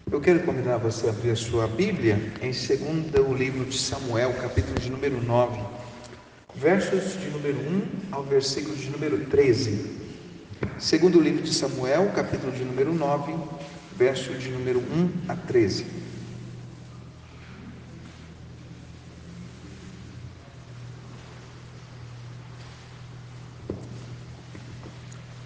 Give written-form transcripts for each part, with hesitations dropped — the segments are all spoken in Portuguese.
Eu quero convidar você a abrir a sua Bíblia em segundo livro de Samuel, capítulo de número 9, versos de número 1 ao versículo de número 13. Segundo livro de Samuel, capítulo de número 9, verso de número 1 a 13.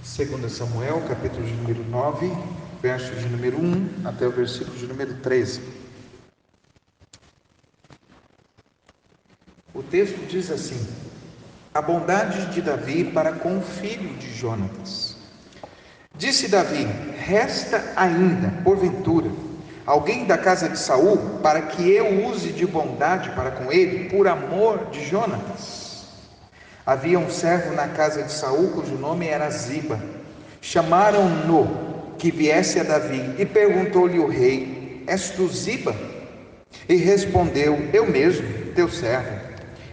Segundo Samuel, capítulo de número 9, verso de número 1 até o versículo de número 13. O texto diz assim: a bondade de Davi para com o filho de Jonatas. Disse Davi: resta ainda, porventura, alguém da casa de Saul, para que eu use de bondade para com ele, por amor de Jonatas? Havia um servo na casa de Saul, cujo nome era Ziba. Chamaram-no que viesse a Davi, e perguntou-lhe o rei: és tu Ziba? E respondeu: eu mesmo, teu servo.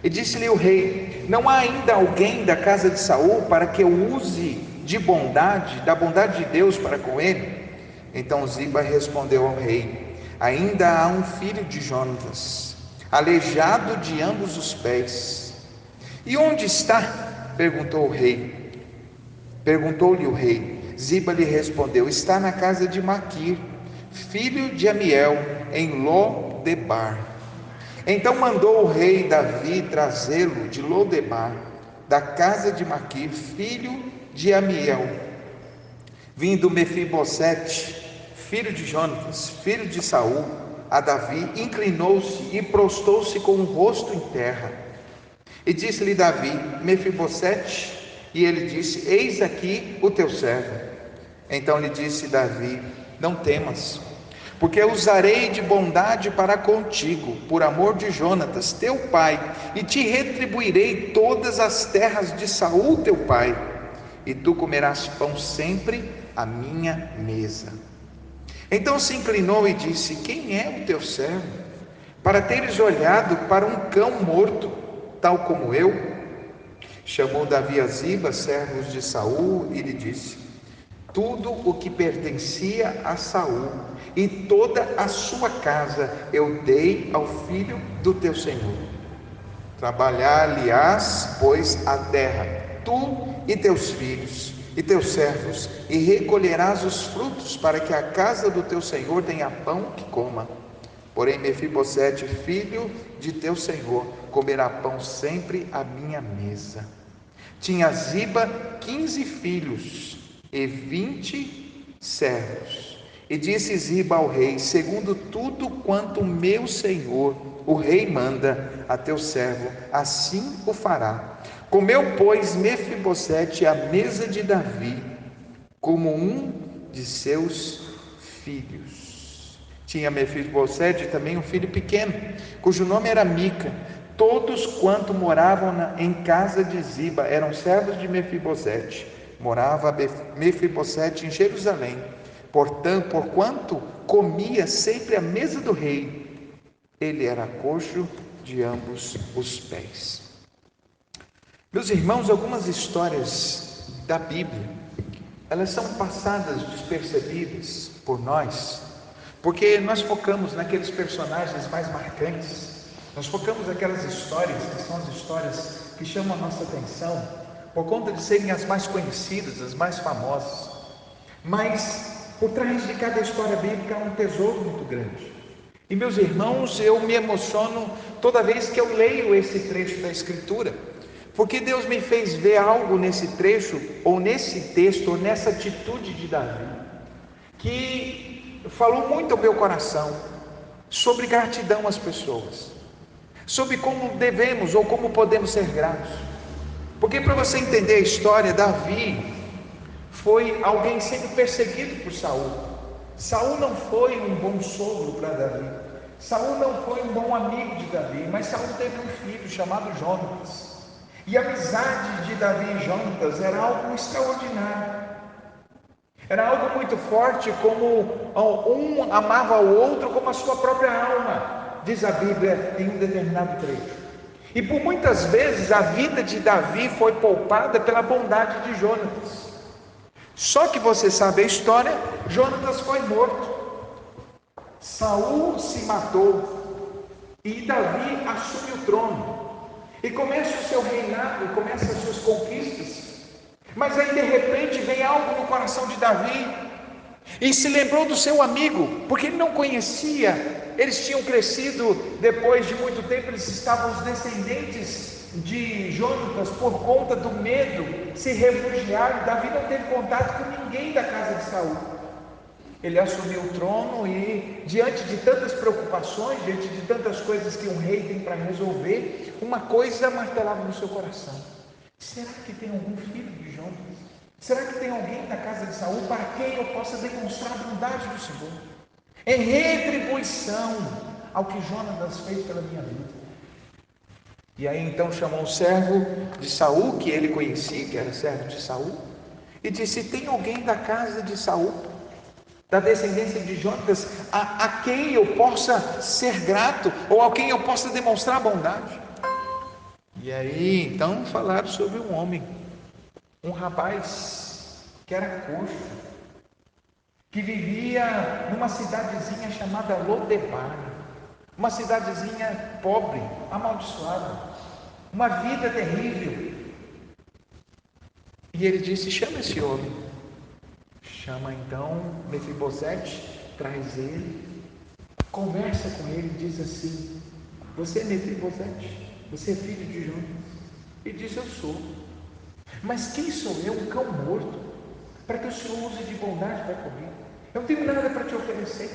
E disse-lhe o rei: não há ainda alguém da casa de Saul para que eu use de bondade, da bondade de Deus para com ele? Então Ziba respondeu ao rei: ainda há um filho de Jonatas, aleijado de ambos os pés. E onde está? Perguntou-lhe o rei. Ziba lhe respondeu: está na casa de Maquir, filho de Amiel, em Lo-debar. Então mandou o rei Davi trazê-lo de Lo-debar, da casa de Maquir, filho de Amiel. Vindo Mefibosete, filho de Jonatas, filho de Saul, a Davi, inclinou-se e prostou-se com o rosto em terra. E disse-lhe Davi: Mefibosete? E ele disse: eis aqui o teu servo. Então lhe disse Davi: não temas, porque eu usarei de bondade para contigo, por amor de Jonatas, teu pai, e te retribuirei todas as terras de Saul, teu pai, e tu comerás pão sempre à minha mesa. Então se inclinou e disse: quem é o teu servo, para teres olhado para um cão morto, tal como eu? Chamou Davi a Ziba, servos de Saul, e lhe disse: tudo o que pertencia a Saul e toda a sua casa eu dei ao filho do teu senhor. Trabalhar-lhe-ás, pois, a terra, tu e teus filhos e teus servos, e recolherás os frutos, para que a casa do teu senhor tenha pão que coma. Porém Mefibosete, filho de teu senhor, comerá pão sempre à minha mesa. Tinha Ziba 15 filhos e 20 servos. E disse Ziba ao rei: segundo tudo quanto meu senhor, o rei, manda a teu servo, assim o fará. Comeu, pois, Mefibosete à mesa de Davi, como um de seus filhos. Tinha Mefibosete também um filho pequeno, cujo nome era Mica. Todos quanto moravam em casa de Ziba eram servos de Mefibosete. Morava Mefibosete em Jerusalém, porquanto comia sempre à mesa do rei. Ele era coxo de ambos os pés. Meus irmãos, algumas histórias da Bíblia, elas são passadas despercebidas por nós, porque nós focamos naqueles personagens mais marcantes. Nós focamos naquelas histórias que são as histórias que chamam a nossa atenção, por conta de serem as mais conhecidas, as mais famosas. Mas por trás de cada história bíblica há um tesouro muito grande. E meus irmãos, eu me emociono toda vez que eu leio esse trecho da Escritura, porque Deus me fez ver algo nesse trecho, ou nesse texto, ou nessa atitude de Davi, que falou muito ao meu coração, sobre gratidão às pessoas, sobre como devemos ou como podemos ser gratos. Porque, para você entender a história, Davi foi alguém sempre perseguido por Saul. Saul não foi um bom sogro para Davi, Saul não foi um bom amigo de Davi, mas Saul teve um filho chamado Jonatas, e a amizade de Davi e Jonatas era algo extraordinário, era algo muito forte, como um amava o outro como a sua própria alma, diz a Bíblia em um determinado trecho. E por muitas vezes a vida de Davi foi poupada pela bondade de Jonatas. Só que você sabe a história, Jonatas foi morto. Saul se matou e Davi assume o trono e começa o seu reinado, começa as suas conquistas. Mas aí de repente vem algo no coração de Davi e se lembrou do seu amigo, porque ele não conhecia. Eles tinham crescido, depois de muito tempo eles estavam os descendentes de Jonatas, por conta do medo, se refugiaram. Davi não teve contato com ninguém da casa de Saul. Ele assumiu o trono e, diante de tantas preocupações, diante de tantas coisas que um rei tem para resolver, uma coisa martelava no seu coração: será que tem algum filho de Jonatas? Será que tem alguém da casa de Saul para quem eu possa demonstrar a bondade do Senhor, em retribuição ao que Jonatas fez pela minha vida? E aí então chamou o servo de Saul, que ele conhecia, que era servo de Saul, e disse: tem alguém da casa de Saul, da descendência de Jonatas, a quem eu possa ser grato, ou a quem eu possa demonstrar bondade? E aí então falaram sobre um homem, um rapaz que era coxo, que vivia numa cidadezinha chamada Lodebar, uma cidadezinha pobre, amaldiçoada, uma vida terrível. E ele disse: chama esse homem. Chama então Mefibosete, traz ele, conversa com ele, diz assim: você é Mefibosete? Você é filho de Jonatas? E diz: eu sou. Mas quem sou eu, um cão morto, para que o Senhor use de bondade para comigo? Eu não tenho nada para te oferecer.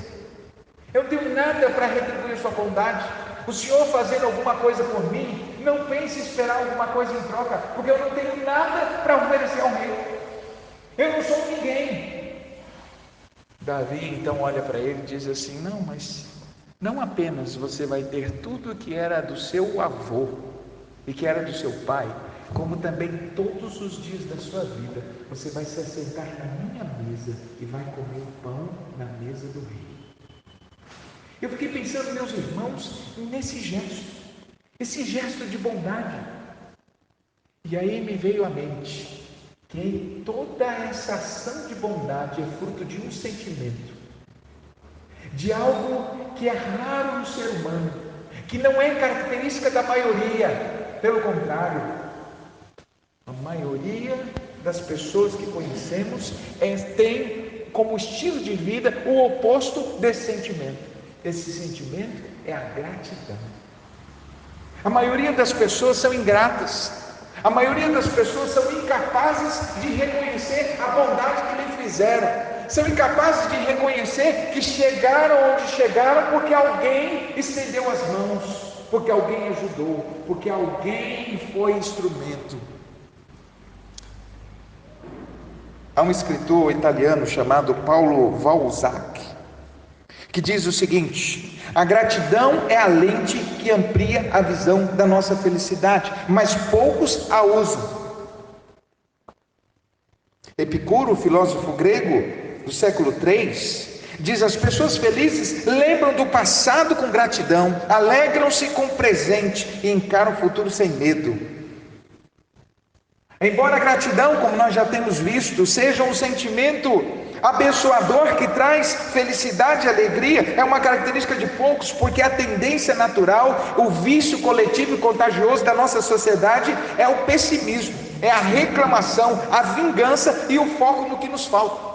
Eu não tenho nada para retribuir a sua bondade. O Senhor fazendo alguma coisa por mim, não pense em esperar alguma coisa em troca, porque eu não tenho nada para oferecer ao rei. Eu não sou ninguém. Davi então olha para ele e diz assim: não, mas não apenas você vai ter tudo que era do seu avô e que era do seu pai, como também todos os dias da sua vida você vai se assentar na minha mesa e vai comer o pão na mesa do rei. Eu fiquei pensando, meus irmãos, nesse gesto, esse gesto de bondade. E aí me veio à mente que toda essa ação de bondade é fruto de um sentimento, de algo que é raro no ser humano, que não é característica da maioria. Pelo contrário, a maioria das pessoas que conhecemos tem como estilo de vida o oposto desse sentimento. Esse sentimento é a gratidão. A maioria das pessoas são ingratas. A maioria das pessoas são incapazes de reconhecer a bondade que lhe fizeram. São incapazes de reconhecer que chegaram onde chegaram porque alguém estendeu as mãos, porque alguém ajudou, porque alguém foi instrumento. Há um escritor italiano chamado Paulo Valzac, que diz o seguinte: a gratidão é a lente que amplia a visão da nossa felicidade, mas poucos a usam. Epicuro, filósofo grego do século III, diz: as pessoas felizes lembram do passado com gratidão, alegram-se com o presente e encaram o futuro sem medo. Embora a gratidão, como nós já temos visto, seja um sentimento abençoador que traz felicidade e alegria, é uma característica de poucos, porque a tendência natural, o vício coletivo e contagioso da nossa sociedade é o pessimismo, é a reclamação, a vingança e o foco no que nos falta.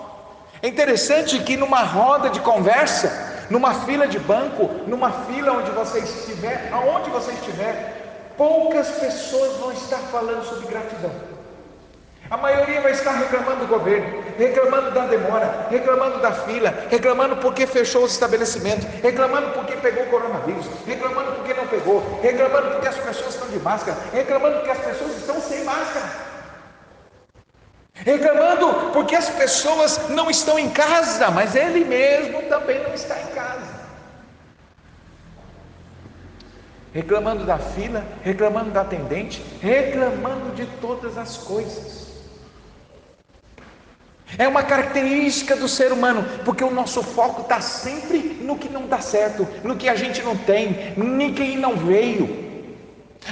É interessante que numa roda de conversa, numa fila de banco, numa fila onde você estiver, aonde você estiver, poucas pessoas vão estar falando sobre gratidão. A maioria vai estar reclamando do governo, reclamando da demora, reclamando da fila, reclamando porque fechou os estabelecimentos, reclamando porque pegou o coronavírus, reclamando porque não pegou, reclamando porque as pessoas estão de máscara, reclamando porque as pessoas estão sem máscara, reclamando porque as pessoas não estão em casa, mas ele mesmo também não está em casa. Reclamando da fila, reclamando da atendente, reclamando de todas as coisas. É uma característica do ser humano, porque o nosso foco está sempre no que não dá certo, no que a gente não tem, ninguém não veio.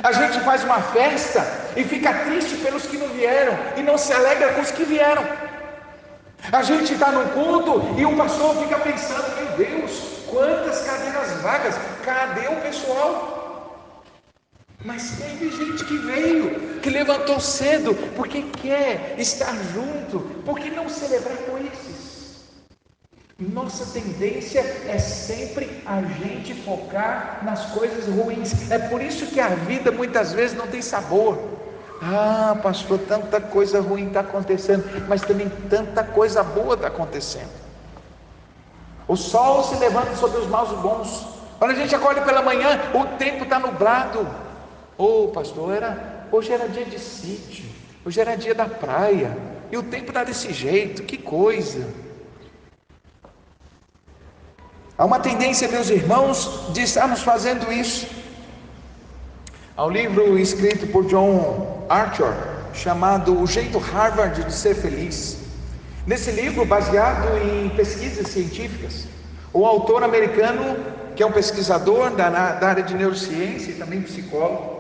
A gente faz uma festa e fica triste pelos que não vieram e não se alegra com os que vieram. A gente está num culto e o pastor fica pensando: meu Deus, quantas cadeiras vagas, cadê o pessoal? Mas teve gente que veio, que levantou cedo, porque quer estar junto, porque não celebrar com esses? Nossa tendência é sempre a gente focar nas coisas ruins. É por isso que a vida muitas vezes não tem sabor. Ah, pastor, tanta coisa ruim está acontecendo, mas também tanta coisa boa está acontecendo. O sol se levanta sobre os maus e bons. Quando a gente acorda pela manhã, o tempo está nublado. Pastor, hoje era dia de sítio, hoje era dia da praia, e o tempo está desse jeito, que coisa. Há uma tendência, meus irmãos, de estarmos fazendo isso. Há um livro escrito por John Arthur, chamado O Jeito Harvard de Ser Feliz. Nesse livro, baseado em pesquisas científicas, o autor americano, que é um pesquisador da área de neurociência e também psicólogo,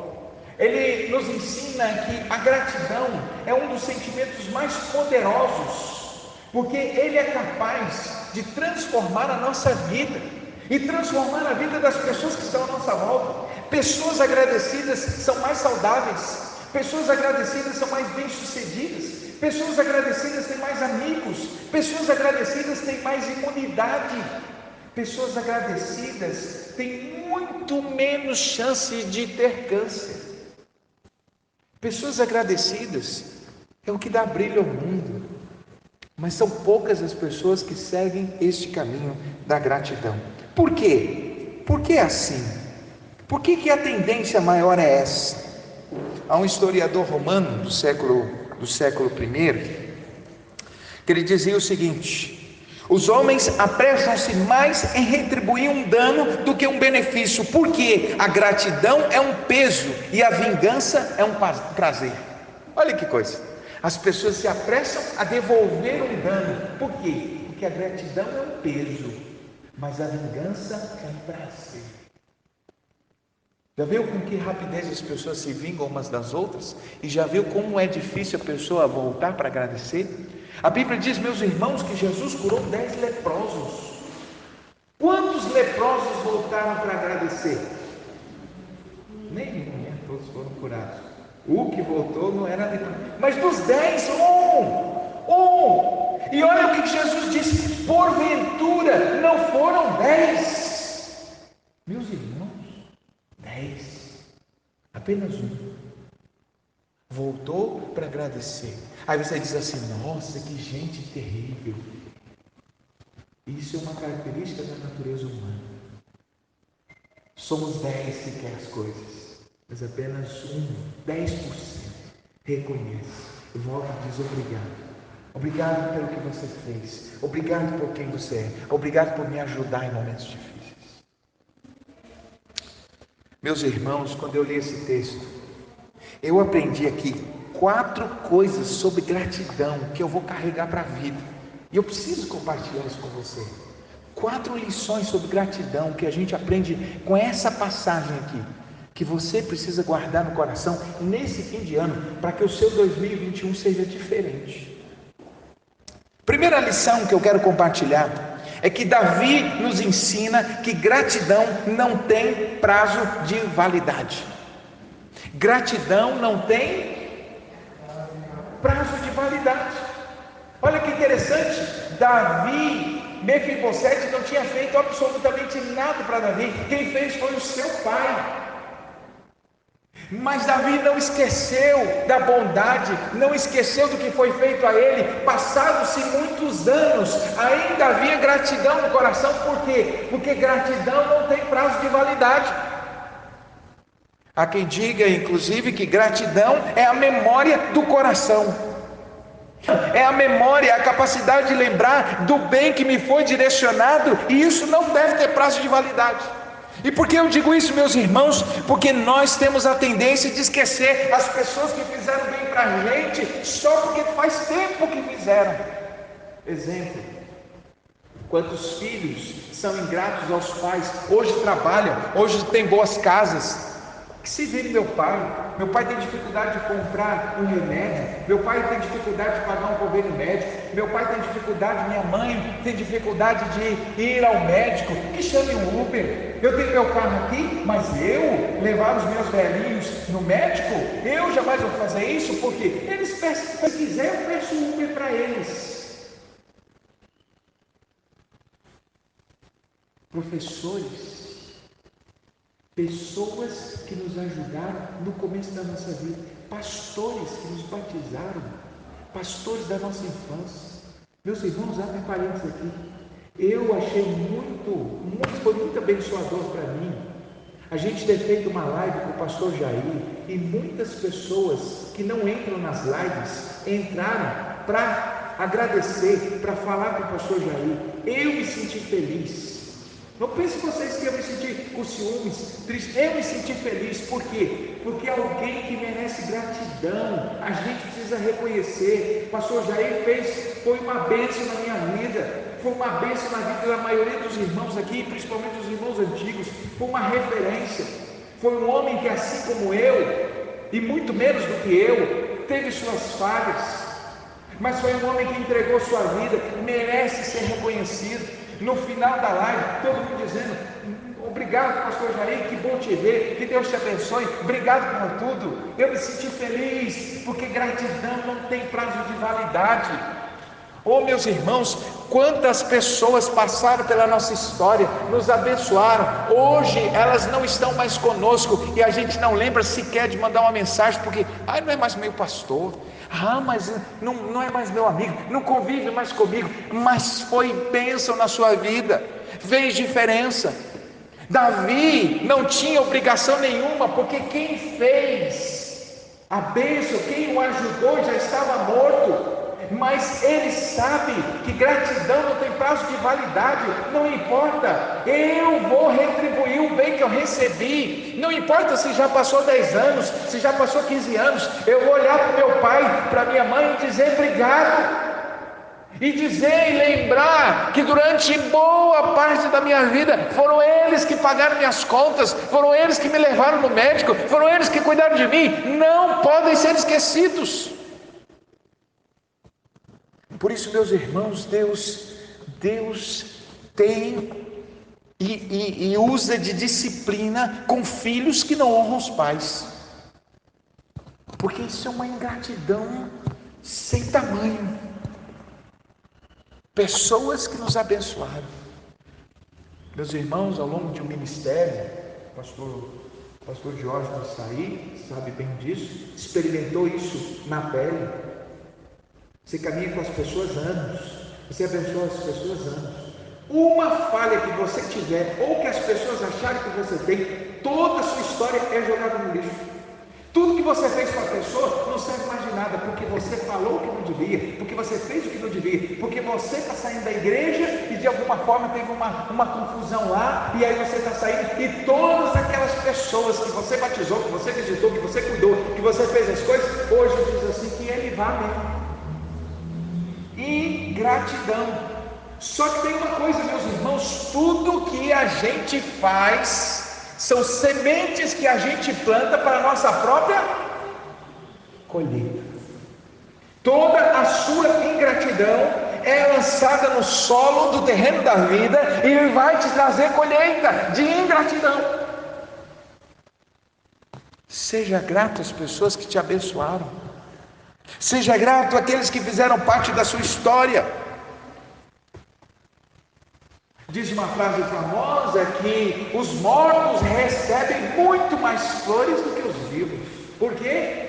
ele nos ensina que a gratidão é um dos sentimentos mais poderosos, porque ele é capaz de transformar a nossa vida e transformar a vida das pessoas que estão à nossa volta. Pessoas agradecidas são mais saudáveis, pessoas agradecidas são mais bem-sucedidas, pessoas agradecidas têm mais amigos, pessoas agradecidas têm mais imunidade, pessoas agradecidas têm muito menos chance de ter câncer. Pessoas agradecidas é o que dá brilho ao mundo, mas são poucas as pessoas que seguem este caminho da gratidão. Por quê? Por que assim? Por que a tendência maior é essa? Há um historiador romano do século I, que ele dizia o seguinte: os homens apressam-se mais em retribuir um dano do que um benefício, porque a gratidão é um peso e a vingança é um prazer. Olha que coisa, as pessoas se apressam a devolver um dano. Por quê? Porque a gratidão é um peso, mas a vingança é um prazer. Já viu com que rapidez as pessoas se vingam umas das outras? E já viu como é difícil a pessoa voltar para agradecer? A Bíblia diz, meus irmãos, que Jesus curou 10 leprosos. Quantos leprosos voltaram para agradecer? Nenhum, né? Todos foram curados. O que voltou não era leproso, mas dos 10, um. E olha o que Jesus disse: porventura não foram 10. Meus irmãos, 10, apenas um voltou para agradecer. Aí você diz assim: nossa, que gente terrível. Isso é uma característica da natureza humana. Somos 10 que quer as coisas, mas apenas 10% reconhece, volta e diz obrigado. Obrigado pelo que você fez, obrigado por quem você é, obrigado por me ajudar em momentos difíceis. Meus irmãos, quando eu li esse texto, eu aprendi aqui 4 coisas sobre gratidão que eu vou carregar para a vida, e eu preciso compartilhar isso com você. 4 lições sobre gratidão que a gente aprende com essa passagem aqui, que você precisa guardar no coração nesse fim de ano, para que o seu 2021 seja diferente. Primeira lição que eu quero compartilhar é que Davi nos ensina que gratidão não tem prazo de validade. Gratidão não tem prazo de validade. Olha que interessante, Mefibosete não tinha feito absolutamente nada para Davi. Quem fez foi o seu pai. Mas Davi não esqueceu da bondade, não esqueceu do que foi feito a ele. Passados-se muitos anos, ainda havia gratidão no coração. Por quê? Porque gratidão não tem prazo de validade. Há quem diga, inclusive, que gratidão é a memória do coração. É a memória, a capacidade de lembrar do bem que me foi direcionado, e isso não deve ter prazo de validade. E por que eu digo isso, meus irmãos? Porque nós temos a tendência de esquecer as pessoas que fizeram bem para a gente, só porque faz tempo que fizeram. Exemplo: quantos filhos são ingratos aos pais, hoje trabalham, hoje têm boas casas, que se vire meu pai tem dificuldade de comprar um remédio, meu pai tem dificuldade de pagar um convênio médico, meu pai tem dificuldade, minha mãe tem dificuldade de ir ao médico, que chame um Uber. Eu tenho meu carro aqui, mas eu levar os meus velhinhos no médico, eu jamais vou fazer isso, porque eles se quiser eu peço um Uber para eles. Professores, pessoas que nos ajudaram no começo da nossa vida, pastores que nos batizaram, pastores da nossa infância. Meus irmãos, abre parênteses aqui. Eu achei foi muito abençoador para mim a gente ter feito uma live com o pastor Jair, e muitas pessoas que não entram nas lives entraram para agradecer, para falar com o pastor Jair. Eu me senti feliz. Não pense vocês que eu me senti com ciúmes, triste. Eu me senti feliz. Por quê? Porque alguém que merece gratidão, a gente precisa reconhecer. O pastor Jair foi uma bênção na minha vida, foi uma bênção na vida da maioria dos irmãos aqui, principalmente os irmãos antigos. Foi uma referência. Foi um homem que, assim como eu, e muito menos do que eu, teve suas falhas, mas foi um homem que entregou sua vida, merece ser reconhecido. No final da live, todo mundo dizendo: obrigado, pastor Jair, que bom te ver, que Deus te abençoe, obrigado por tudo. Eu me senti feliz, porque gratidão não tem prazo de validade. Oh, meus irmãos, quantas pessoas passaram pela nossa história, nos abençoaram. Hoje elas não estão mais conosco e a gente não lembra sequer de mandar uma mensagem, porque não é mais meu pastor, mas não é mais meu amigo, não convive mais comigo, mas foi bênção na sua vida, fez diferença. Davi não tinha obrigação nenhuma, porque quem fez a bênção, quem o ajudou já estava morto. Mas ele sabe que gratidão não tem prazo de validade. Não importa, eu vou retribuir o bem que eu recebi. Não importa se já passou 10 anos, se já passou 15 anos. Eu vou olhar para o meu pai, para minha mãe e dizer obrigado. E dizer e lembrar que durante boa parte da minha vida foram eles que pagaram minhas contas, foram eles que me levaram no médico, foram eles que cuidaram de mim. Não podem ser esquecidos. Por isso, meus irmãos, Deus tem e usa de disciplina com filhos que não honram os pais, porque isso é uma ingratidão sem tamanho. Pessoas que nos abençoaram. Meus irmãos, ao longo de um ministério, o pastor Jorge do Açaí sabe bem disso, experimentou isso na pele. Você caminha com as pessoas anos, você abençoa as pessoas anos. Uma falha que você tiver, ou que as pessoas acharem que você tem, toda a sua história é jogada no lixo. Tudo que você fez com a pessoa não serve mais de nada, porque você falou o que não devia, porque você fez o que não devia, porque você está saindo da igreja e de alguma forma teve uma confusão lá, e aí você está saindo, e todas aquelas pessoas que você batizou, que você visitou, que você cuidou, que você fez as coisas, hoje diz assim que ele vai mesmo. Ingratidão. Só que tem uma coisa, meus irmãos, tudo que a gente faz são sementes que a gente planta para a nossa própria colheita. Toda a sua ingratidão é lançada no solo do terreno da vida e vai te trazer colheita de ingratidão. Seja grato às pessoas que te abençoaram. Seja grato àqueles que fizeram parte da sua história. Diz uma frase famosa que os mortos recebem muito mais flores do que os vivos. Por quê?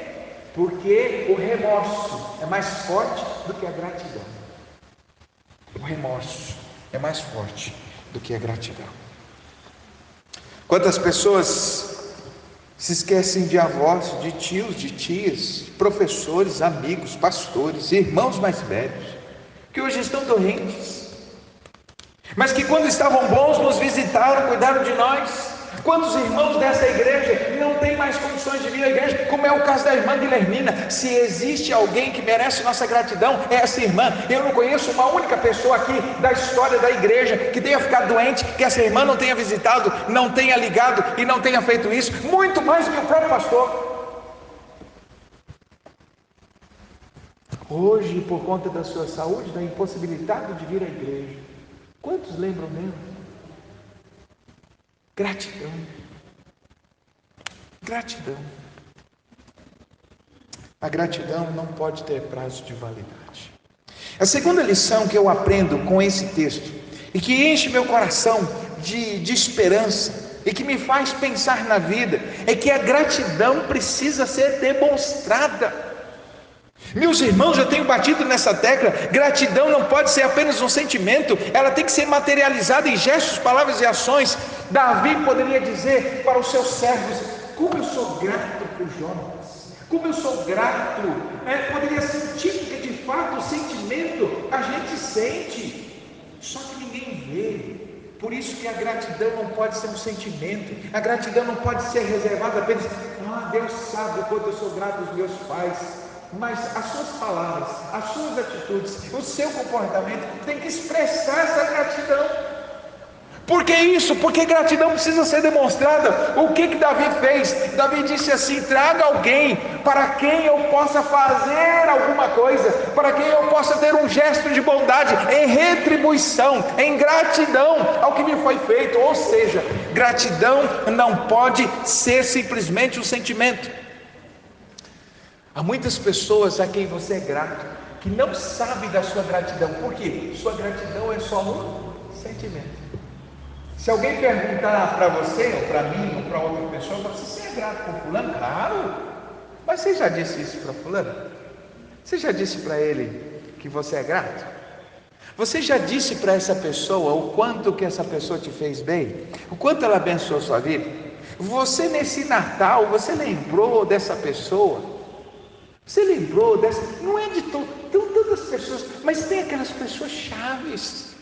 Porque o remorso é mais forte do que a gratidão. O remorso é mais forte do que a gratidão. Quantas pessoas se esquecem de avós, de tios, de tias, professores, amigos, pastores, irmãos mais velhos, que hoje estão doentes, mas que quando estavam bons nos visitaram, cuidaram de nós. Quantos irmãos dessa igreja não têm mais condições de vir à igreja, como é o caso da irmã Guilhermina? Se existe alguém que merece nossa gratidão, é essa irmã. Eu não conheço uma única pessoa aqui da história da igreja que tenha ficado doente, que essa irmã não tenha visitado, não tenha ligado e não tenha feito isso, muito mais que o próprio pastor. Hoje, por conta da sua saúde, da impossibilidade de vir à igreja, quantos lembram mesmo? Gratidão. Gratidão. A gratidão não pode ter prazo de validade. A segunda lição que eu aprendo com esse texto, e que enche meu coração de esperança, e que me faz pensar na vida, é que a gratidão precisa ser demonstrada. Meus irmãos, eu tenho batido nessa tecla. Gratidão não pode ser apenas um sentimento, ela tem que ser materializada em gestos, palavras e ações. Davi poderia dizer para os seus servos: como eu sou grato por Jonas, como eu sou grato. Poderia sentir, porque de fato o sentimento a gente sente, só que ninguém vê. Por isso que a gratidão não pode ser um sentimento, a gratidão não pode ser reservada apenas: Deus sabe o quanto eu sou grato aos meus pais. Mas as suas palavras, as suas atitudes, o seu comportamento tem que expressar essa gratidão. Por que isso? Porque gratidão precisa ser demonstrada. O que Davi fez? Davi disse assim: traga alguém para quem eu possa fazer alguma coisa, para quem eu possa ter um gesto de bondade, em retribuição, em gratidão ao que me foi feito. Ou seja, gratidão não pode ser simplesmente um sentimento. Há muitas pessoas a quem você é grato, que não sabe da sua gratidão. Por quê? Sua gratidão é só um sentimento. Se alguém perguntar para você, ou para mim, ou para outra pessoa, você é grato por fulano? Claro! Mas você já disse isso para fulano? Você já disse para ele que você é grato? Você já disse para essa pessoa o quanto que essa pessoa te fez bem? O quanto ela abençoou a sua vida? Você nesse Natal, você lembrou dessa pessoa? Você lembrou dessa? Não é de todas as pessoas, mas tem aquelas pessoas chaves.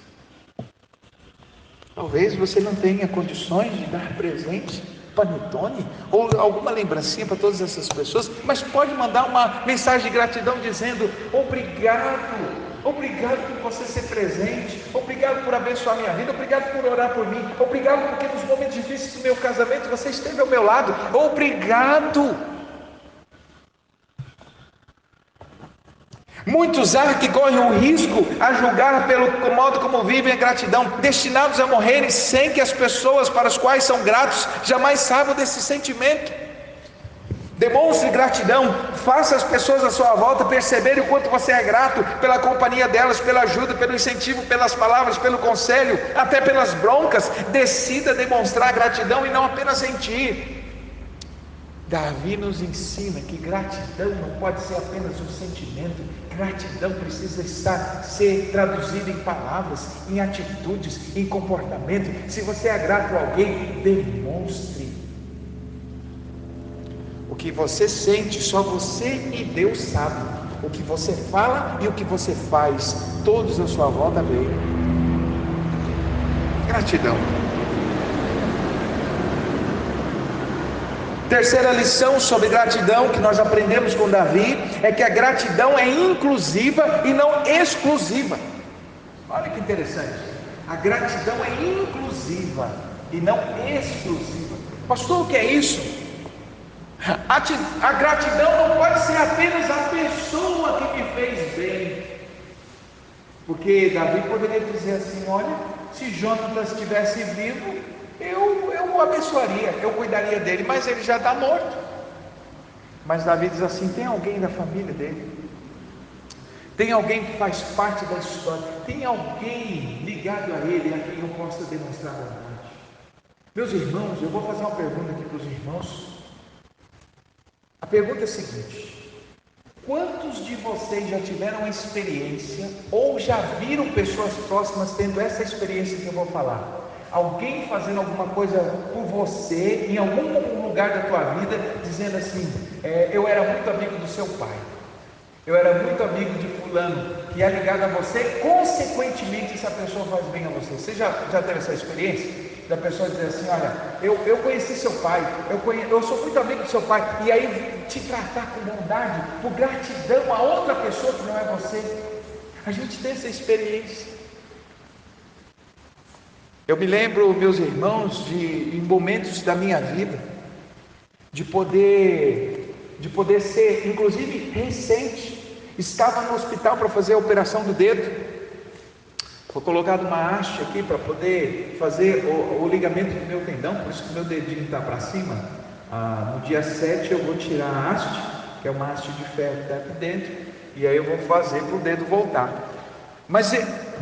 Talvez você não tenha condições de dar presente, panetone, ou alguma lembrancinha para todas essas pessoas, mas pode mandar uma mensagem de gratidão dizendo: obrigado. Obrigado por você ser presente, obrigado por abençoar minha vida, obrigado por orar por mim, obrigado porque nos momentos difíceis do meu casamento você esteve ao meu lado, obrigado. Muitos há que correm o risco a julgar pelo modo como vivem a gratidão, destinados a morrerem sem que as pessoas para as quais são gratos jamais saibam desse sentimento. Demonstre gratidão, faça as pessoas à sua volta perceberem o quanto você é grato pela companhia delas, pela ajuda, pelo incentivo, pelas palavras, pelo conselho, até pelas broncas. Decida demonstrar gratidão e não apenas sentir. Davi nos ensina que gratidão não pode ser apenas um sentimento. Gratidão precisa ser traduzida em palavras, em atitudes, em comportamento. Se você é grato a alguém, demonstre. O que você sente, só você e Deus sabem. O que você fala e o que você faz, todos à sua volta veem. Gratidão. Terceira lição sobre gratidão que nós aprendemos com Davi é que a gratidão é inclusiva e não exclusiva. Olha que interessante, a gratidão é inclusiva e não exclusiva. Pastor, o que é isso? A gratidão não pode ser apenas a pessoa que me fez bem, porque Davi poderia dizer assim: olha, se Jonatas estivesse vivo, eu o abençoaria, eu cuidaria dele, mas ele já está morto. Mas Davi diz assim: tem alguém da família dele, tem alguém que faz parte da história, tem alguém ligado a ele, a quem eu possa demonstrar bondade. Meus irmãos, eu vou fazer uma pergunta aqui para os irmãos. A pergunta é a seguinte: quantos de vocês já tiveram uma experiência, ou já viram pessoas próximas tendo essa experiência que eu vou falar? Alguém fazendo alguma coisa por você, em algum lugar da tua vida, dizendo assim: eu era muito amigo do seu pai, eu era muito amigo de fulano, que é ligado a você, consequentemente essa pessoa faz bem a você. Você já teve essa experiência? da pessoa dizer assim: olha, eu conheci seu pai, eu sou muito amigo do seu pai, e aí te tratar com bondade, por gratidão a outra pessoa que não é você. A gente tem essa experiência. Eu me lembro, meus irmãos, em momentos da minha vida, de poder ser, inclusive recente, estava no hospital para fazer a operação do dedo. Foi colocado uma haste aqui para poder fazer o ligamento do meu tendão, por isso que o meu dedinho está para cima. No dia 7 eu vou tirar a haste, que é uma haste de ferro que está aqui dentro, e aí eu vou fazer para o dedo voltar. Mas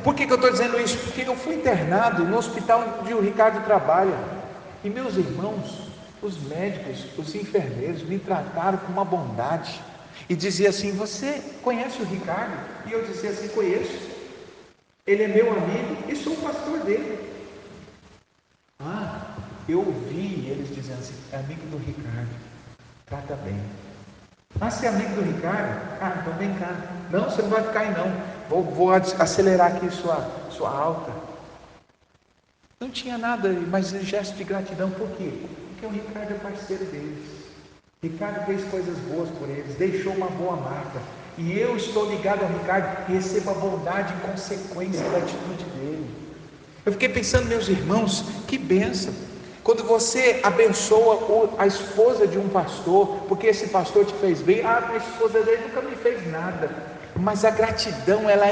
por que eu estou dizendo isso? Porque eu fui internado no hospital onde o Ricardo trabalha, e meus irmãos, os médicos, os enfermeiros me trataram com uma bondade, e dizia assim: você conhece o Ricardo? E eu dizia assim: conheço. Ele é meu amigo e sou o pastor dele. Eu ouvi eles dizendo assim: é amigo do Ricardo, trata bem. Você é amigo do Ricardo? Então vem cá. Não, você não vai ficar aí não. Vou acelerar aqui sua alta. Não tinha nada, mas gesto de gratidão. Por quê? Porque o Ricardo é parceiro deles. Ricardo fez coisas boas por eles, deixou uma boa marca. E eu estou ligado ao Ricardo e recebo a bondade em consequência da atitude dele. Eu fiquei pensando, meus irmãos, que bênção. Quando você abençoa a esposa de um pastor, porque esse pastor te fez bem. A esposa dele nunca me fez nada. Mas a gratidão, ela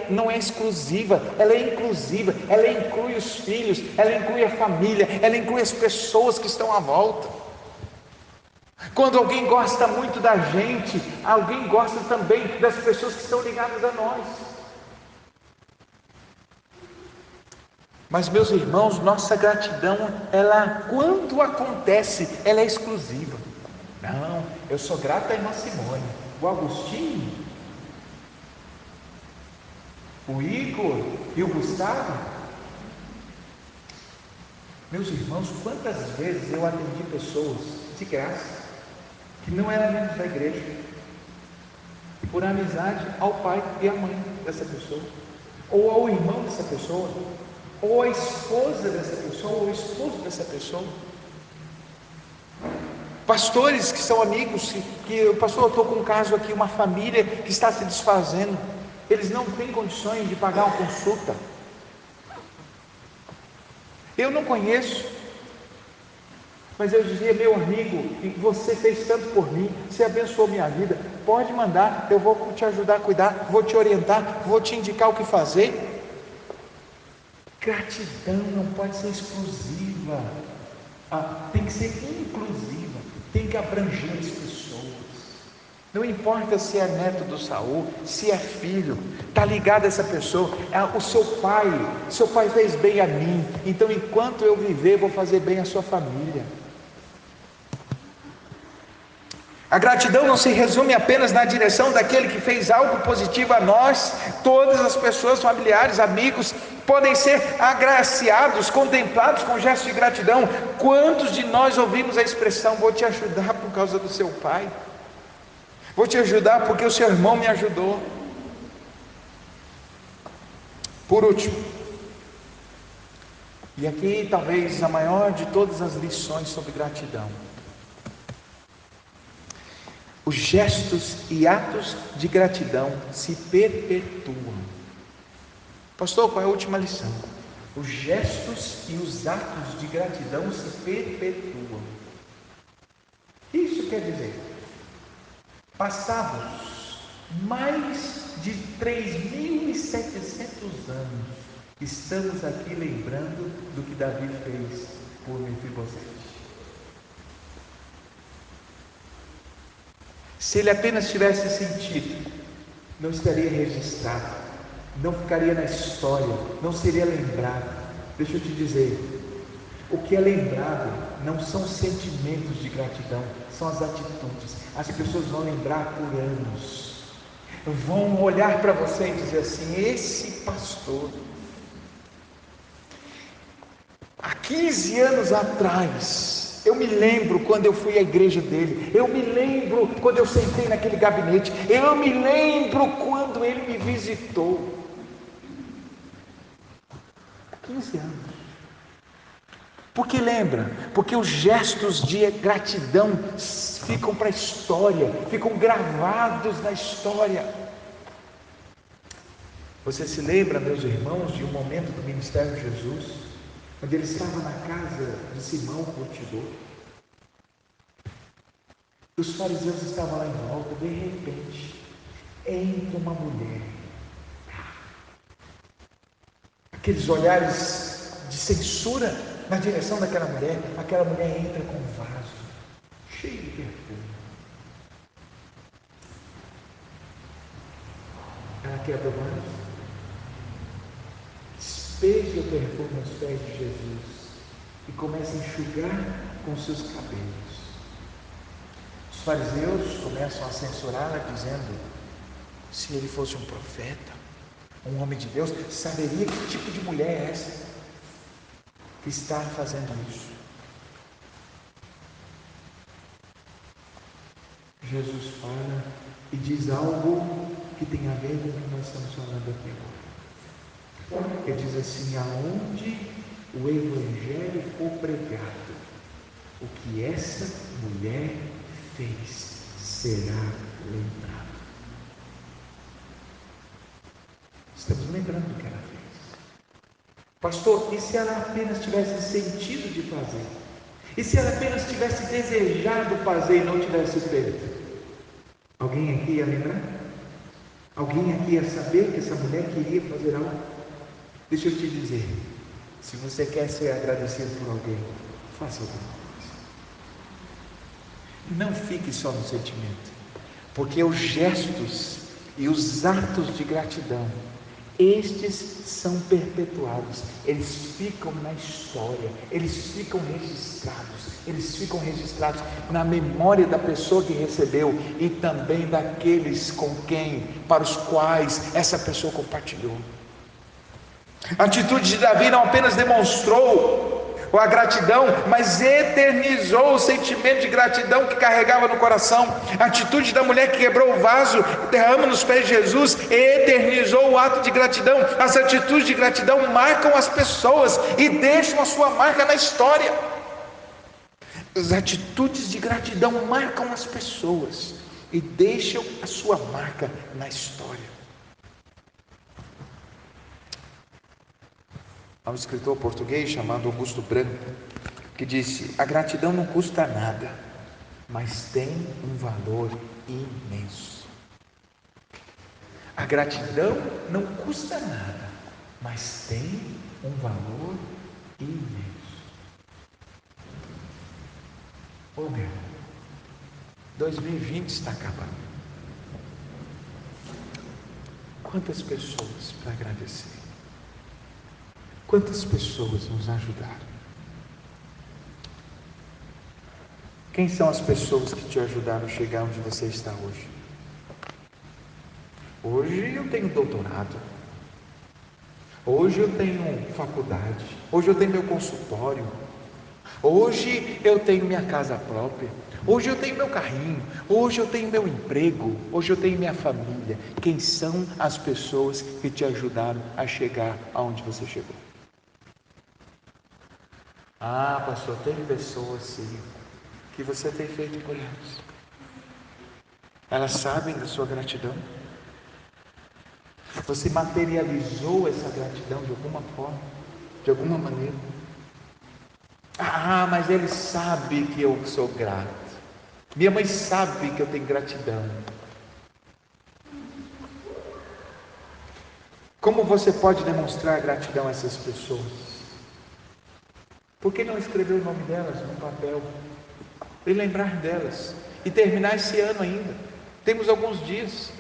não é exclusiva, ela é inclusiva. Ela inclui os filhos, ela inclui a família, ela inclui as pessoas que estão à volta. Quando alguém gosta muito da gente, alguém gosta também das pessoas que estão ligadas a nós. Mas, meus irmãos, nossa gratidão, ela, quando acontece, ela é exclusiva. Não, eu sou grato à irmã Simone, o Agostinho, o Igor e o Gustavo. Meus irmãos, quantas vezes eu atendi pessoas de graça, que não eram membros da igreja, por amizade ao pai e à mãe dessa pessoa, ou ao irmão dessa pessoa, ou à esposa dessa pessoa, ou ao esposo dessa pessoa. Pastores que são amigos, que pastor, eu estou com um caso aqui, uma família que está se desfazendo, eles não têm condições de pagar uma consulta. Eu não conheço, mas eu dizia: meu amigo, você fez tanto por mim, você abençoou minha vida, pode mandar, eu vou te ajudar a cuidar, vou te orientar, vou te indicar o que fazer. Gratidão não pode ser exclusiva, tem que ser inclusiva, tem que abranger as pessoas. Não importa se é neto do Saul, se é filho, está ligado a essa pessoa. O seu pai fez bem a mim, então enquanto eu viver, vou fazer bem a sua família. A gratidão não se resume apenas na direção daquele que fez algo positivo a nós. Todas as pessoas, familiares, amigos, podem ser agraciados, contemplados com gestos de gratidão. Quantos de nós ouvimos a expressão: vou te ajudar por causa do seu pai, vou te ajudar porque o seu irmão me ajudou. Por último, e aqui talvez a maior de todas as lições sobre gratidão: os gestos e atos de gratidão se perpetuam. Pastor, qual é a última lição? Os gestos e os atos de gratidão se perpetuam. O que isso quer dizer? Passados mais de 3.700 anos, estamos aqui lembrando do que Davi fez por Mefibosete. Se ele apenas tivesse sentido, não estaria registrado, não ficaria na história, não seria lembrado. Deixa eu te dizer, o que é lembrado não são sentimentos de gratidão, são as atitudes. As pessoas vão lembrar por anos, vão olhar para você e dizer assim: esse pastor, há 15 anos atrás, eu me lembro quando eu fui à igreja dele, eu me lembro quando eu sentei naquele gabinete, eu me lembro quando ele me visitou. 15 anos. Porque lembra? Porque os gestos de gratidão ficam para a história, ficam gravados na história. Você se lembra, meus irmãos, de um momento do ministério de Jesus, onde ele estava na casa de Simão Curtidor? Os fariseus estavam lá em volta, de repente, entra uma mulher. Aqueles olhares de censura na direção daquela mulher. Aquela mulher entra com um vaso cheio de perfume. Ela quebra o vaso, despeja o perfume aos pés de Jesus e começa a enxugar com seus cabelos. Os fariseus começam a censurá-la, dizendo: se ele fosse um profeta, um homem de Deus, saberia que tipo de mulher é essa que está fazendo isso. Jesus fala e diz algo que tem a ver com o que nós estamos falando aqui agora. Ele diz assim: aonde o evangelho for pregado, o que essa mulher fez será lembrado. Estamos lembrando do que ela fez. Pastor, e se ela apenas tivesse sentido de fazer? E se ela apenas tivesse desejado fazer e não tivesse feito? Alguém aqui ia lembrar? Alguém aqui ia saber que essa mulher queria fazer algo? Deixa eu te dizer, se você quer ser agradecido por alguém, faça alguma coisa. Não fique só no sentimento, porque os gestos e os atos de gratidão, estes são perpetuados, eles ficam na história, eles ficam registrados na memória da pessoa que recebeu e também daqueles para os quais essa pessoa compartilhou. A atitude de Davi não apenas demonstrou a gratidão, mas eternizou o sentimento de gratidão que carregava no coração. A atitude da mulher que quebrou o vaso, derrama nos pés de Jesus, eternizou o ato de gratidão. As atitudes de gratidão marcam as pessoas e deixam a sua marca na história. As atitudes de gratidão marcam as pessoas e deixam a sua marca na história. Há um escritor português chamado Augusto Branco que disse: a gratidão não custa nada, mas tem um valor imenso. A gratidão não custa nada, mas tem um valor imenso. Ô meu, 2020 está acabando. Quantas pessoas para agradecer? Quantas pessoas nos ajudaram? Quem são as pessoas que te ajudaram a chegar onde você está hoje? Hoje eu tenho doutorado. Hoje eu tenho faculdade. Hoje eu tenho meu consultório. Hoje eu tenho minha casa própria. Hoje eu tenho meu carrinho. Hoje eu tenho meu emprego. Hoje eu tenho minha família. Quem são as pessoas que te ajudaram a chegar aonde você chegou? Ah, pastor, tem pessoas sim, que você tem feito por elas. Elas sabem da sua gratidão? Você materializou essa gratidão de alguma forma, de alguma maneira? Ah, mas ele sabe que eu sou grato. Minha mãe sabe que eu tenho gratidão. Como você pode demonstrar gratidão a essas pessoas? Por que não escrever o nome delas no papel e lembrar delas e terminar esse ano ainda? Temos alguns dias.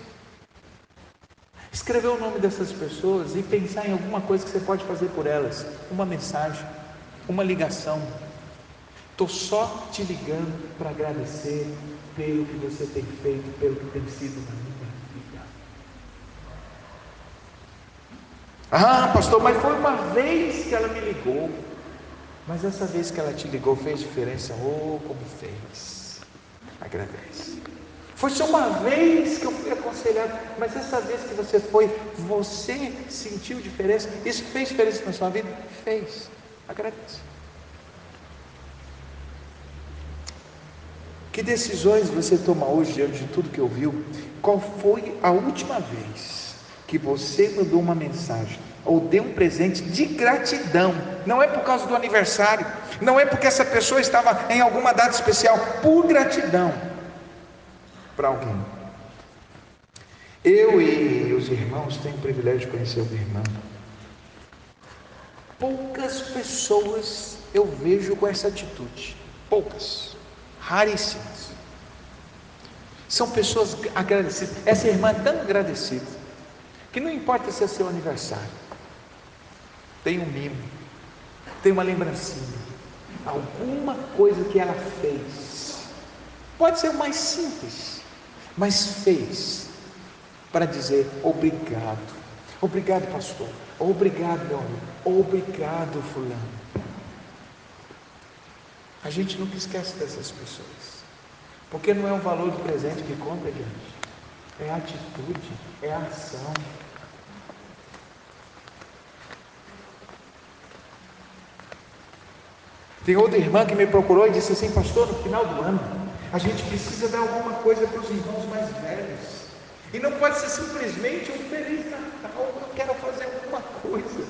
Escrever o nome dessas pessoas e pensar em alguma coisa que você pode fazer por elas. Uma mensagem, uma ligação. Estou só te ligando para agradecer pelo que você tem feito, pelo que tem sido na minha vida. Ah, pastor, mas foi uma vez que ela me ligou. Mas essa vez que ela te ligou fez diferença? Oh, como fez! Agradece. Foi só uma vez que eu fui aconselhado, mas essa vez que você foi, você sentiu diferença? Isso fez diferença na sua vida? Fez. Agradece. Que decisões você toma hoje diante de tudo que ouviu? Qual foi a última vez que você mandou uma mensagem ou deu um presente de gratidão? Não é por causa do aniversário, não é porque essa pessoa estava em alguma data especial, por gratidão para alguém. Eu e os irmãos têm o privilégio de conhecer o meu irmão. Poucas pessoas eu vejo com essa atitude, poucas, raríssimas. São pessoas agradecidas. Essa irmã é tão agradecida que não importa se é seu aniversário, tem um mimo, tem uma lembrancinha, alguma coisa que ela fez, pode ser o mais simples, mas fez, para dizer obrigado. Obrigado, pastor. Obrigado, meu amigo. Obrigado, fulano. A gente nunca esquece dessas pessoas, porque não é o valor do presente que conta, gente, é a atitude, é a ação. Tem outra irmã que me procurou e disse assim: pastor, no final do ano a gente precisa dar alguma coisa para os irmãos mais velhos, e não pode ser simplesmente um Feliz Natal. Eu quero fazer alguma coisa,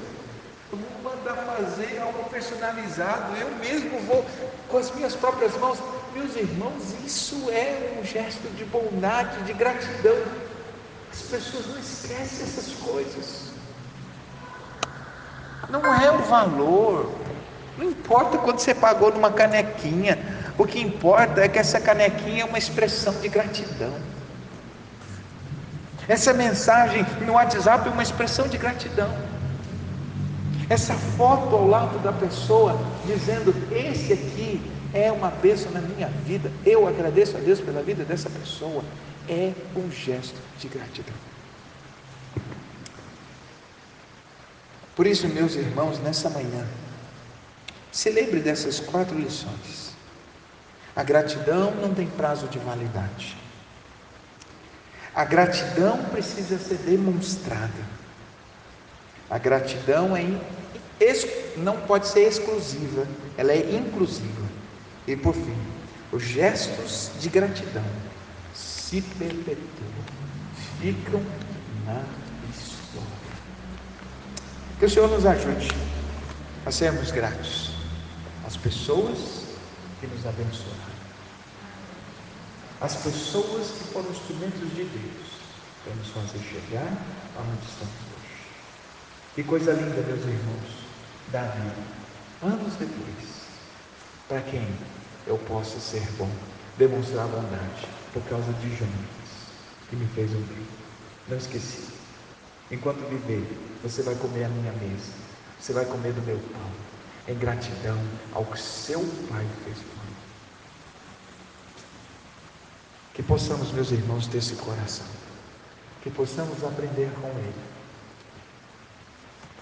eu vou mandar fazer algo personalizado, eu mesmo vou com as minhas próprias mãos. Meus irmãos, isso é um gesto de bondade, de gratidão. As pessoas não esquecem essas coisas. Não é o valor, não importa quanto você pagou numa canequinha, o que importa é que essa canequinha é uma expressão de gratidão. Essa mensagem no WhatsApp é uma expressão de gratidão. Essa foto ao lado da pessoa dizendo: esse aqui é uma bênção na minha vida, eu agradeço a Deus pela vida dessa pessoa, é um gesto de gratidão. Por isso, meus irmãos, nessa manhã, se lembre dessas 4 lições. A gratidão não tem prazo de validade. A gratidão precisa ser demonstrada. A gratidão não pode ser exclusiva, ela é inclusiva. E por fim, os gestos de gratidão se perpetuam, ficam na história. Que o Senhor nos ajude a sermos gratos às pessoas que nos abençoaram, as pessoas que foram instrumentos de Deus para nos fazer chegar aonde estamos hoje. Que coisa linda, meus irmãos, Davi, anos depois, para quem eu possa ser bom, demonstrar bondade, por causa de Jonas, que me fez ouvir. Não esqueci. Enquanto viver, você vai comer a minha mesa, você vai comer do meu pão, em gratidão ao que seu pai fez por mim. Que possamos, meus irmãos, ter esse coração, que possamos aprender com ele.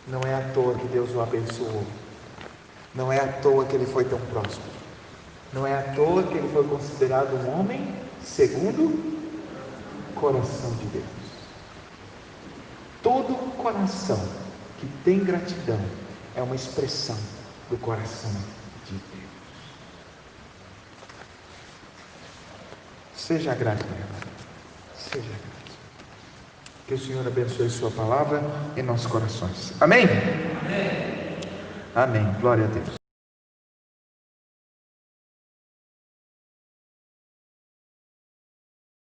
Não é à toa que Deus o abençoou, não é à toa que ele foi tão próspero, não é à toa que ele foi considerado um homem segundo o coração de Deus. Todo coração que tem gratidão é uma expressão do coração de Deus. Seja grato, meu irmão. Seja grato. Que o Senhor abençoe sua palavra em nossos corações. Amém? Amém. Amém. Glória a Deus.